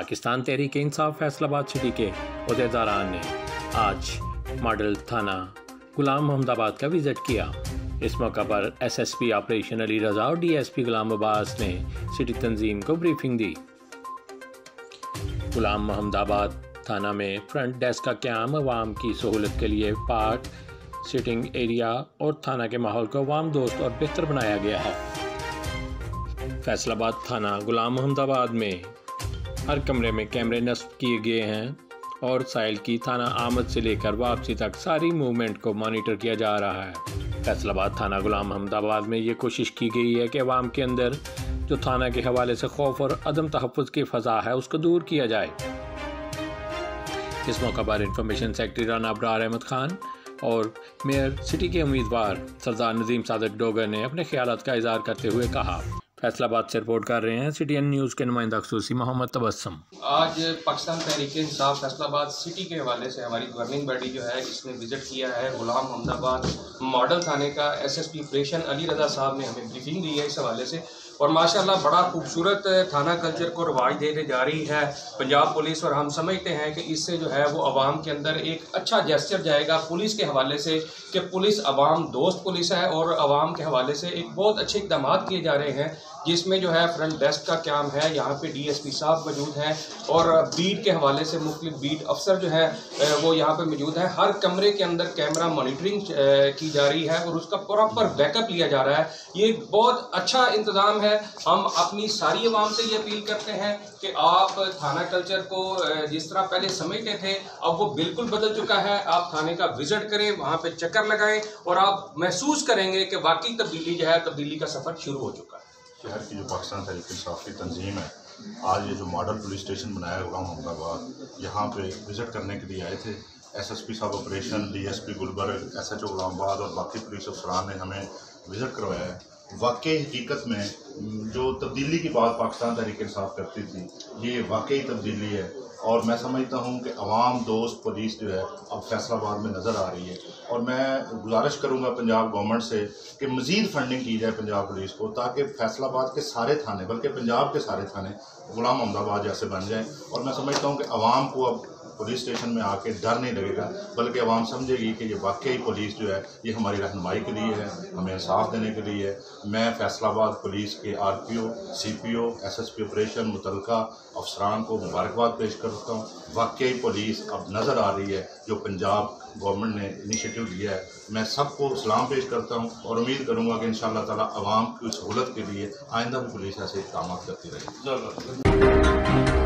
Pakistan Tehreek Insaf Faisalabad city के अहदेदारान ने आज मॉडल थाना गुलाम मोहम्मदाबाद का विजिट किया। इस मौका पर SSP ऑपरेशन अली रज़ा और DSP गुलाम अब्बास ने सिटी तंजीम को ब्रीफिंग दी। गुलाम मोहम्मदाबाद थाना में फ्रंट डेस्क का क़याम अवाम की सहूलत के लिए पार्क, सिटिंग एरिया और थाना के माहौल को अवाम दोस्त और बेहतर बनाया गया है। फैसलाबाद थाना गुलाम मोहम्मदाबाद में हर कमरे में कैमरे नस्ब किए गए हैं और साइल की थाना आमद से लेकर वापसी तक सारी मूवमेंट को मॉनिटर किया जा रहा है। फैसलाबाद थाना गुलाम मोहम्मदाबाद में ये कोशिश की गई है कि अवाम के अंदर जो थाना के हवाले से खौफ और अदम तहफ़्फ़ुज़ की फ़ज़ा है उसको दूर किया जाए। इस मौका पर इंफॉर्मेशन सेक्रेटरी राना अबरार अहमद खान और मेयर सिटी के उम्मीदवार सरदार नज़ीम सादिक डोगर ने अपने ख्यालात का इज़हार करते हुए कहा। फैसलाबाद से रिपोर्ट कर रहे हैं CTN न्यूज़ के नुमाइंदा ख़ुसूसी मोहम्मद तबस्सुम। आज पाकिस्तान तहरीक इंसाफ फैसलाबाद सिटी के हवाले से हमारी गवर्निंग बॉडी जो है इसने विज़िट किया है गुलाम मोहम्मदाबाद मॉडल थाने का। SSP ऑपरेशन अली रज़ा साहब ने हमें ब्रीफिंग दी है इस हवाले से और माशाल्लाह बड़ा खूबसूरत थाना कल्चर को रवाज देने जा रही है पंजाब पुलिस। और हम समझते हैं कि इससे जो है वो आवाम के अंदर एक अच्छा जेस्चर जाएगा पुलिस के हवाले से कि पुलिस आवाम दोस्त पुलिस है और आवाम के हवाले से एक बहुत अच्छे इक़दाम किए जा रहे हैं, जिसमें जो है फ्रंट डेस्क का क़याम है। यहाँ पे DSP साहब मौजूद हैं और बीट के हवाले से मुख्तलिफ बीट अफसर जो है वो यहाँ पे मौजूद है। हर कमरे के अंदर कैमरा मॉनिटरिंग की जा रही है और उसका प्रॉपर बैकअप लिया जा रहा है। ये बहुत अच्छा इंतज़ाम है। हम अपनी सारी आवाम से ये अपील करते हैं कि आप थाना कल्चर को जिस तरह पहले समझते थे अब वो बिल्कुल बदल चुका है। आप थाने का विज़िट करें, वहाँ पर चक्कर लगाएँ और आप महसूस करेंगे कि वाकई तब्दीली जो है तब्दीली का सफ़र शुरू हो चुका है। शहर की जो पाकिस्तान तहरीक इंसाफ की तंजीम है, आज ये जो मॉडल पुलिस स्टेशन बनाया गुलाम मोहम्मदाबाद, यहाँ पे विज़िट करने के लिए आए थे। SSP साहब operation, DSP Gulberg, SHO Ghulamabad और बाकी पुलिस अफसरान ने हमें विज़िट करवाया है। वाकई हकीकत में जो तब्दीली की बात पाकिस्तान तहरीक इंसाफ करती थी, ये वाकई तब्दीली है और मैं समझता हूँ कि अवाम दोस्त पुलिस जो है अब फैसलाबाद में नज़र आ रही है। और मैं गुजारिश करूँगा पंजाब गवर्नमेंट से कि मज़ीद फंडिंग की जाए पंजाब पुलिस को, ताकि फैसलाबाद के सारे थाने बल्कि पंजाब के सारे थाने गुलाम मोहम्मदाबाद जैसे बन जाएँ। और मैं समझता हूँ कि अवाम को अब पुलिस स्टेशन में आके डर नहीं लगेगा, बल्कि अवाम समझेगी कि ये वाकई पुलिस जो है ये हमारी रहनुमाई के लिए है, हमें इंसाफ देने के लिए है। मैं फैसलाबाद पुलिस के RPO, CPO, SSP ऑपरेशन मुतलका अफसरान को मुबारकबाद पेश करता हूँ। वाकई पुलिस अब नज़र आ रही है जो पंजाब गवर्नमेंट ने इनिशिएटिव लिया है। मैं सबको सलाम पेश करता हूँ और उम्मीद करूँगा कि इंशाअल्लाह ताला अवाम की सहूलत के लिए आइंदा भी पुलिस ऐसे काम करती रहेगी।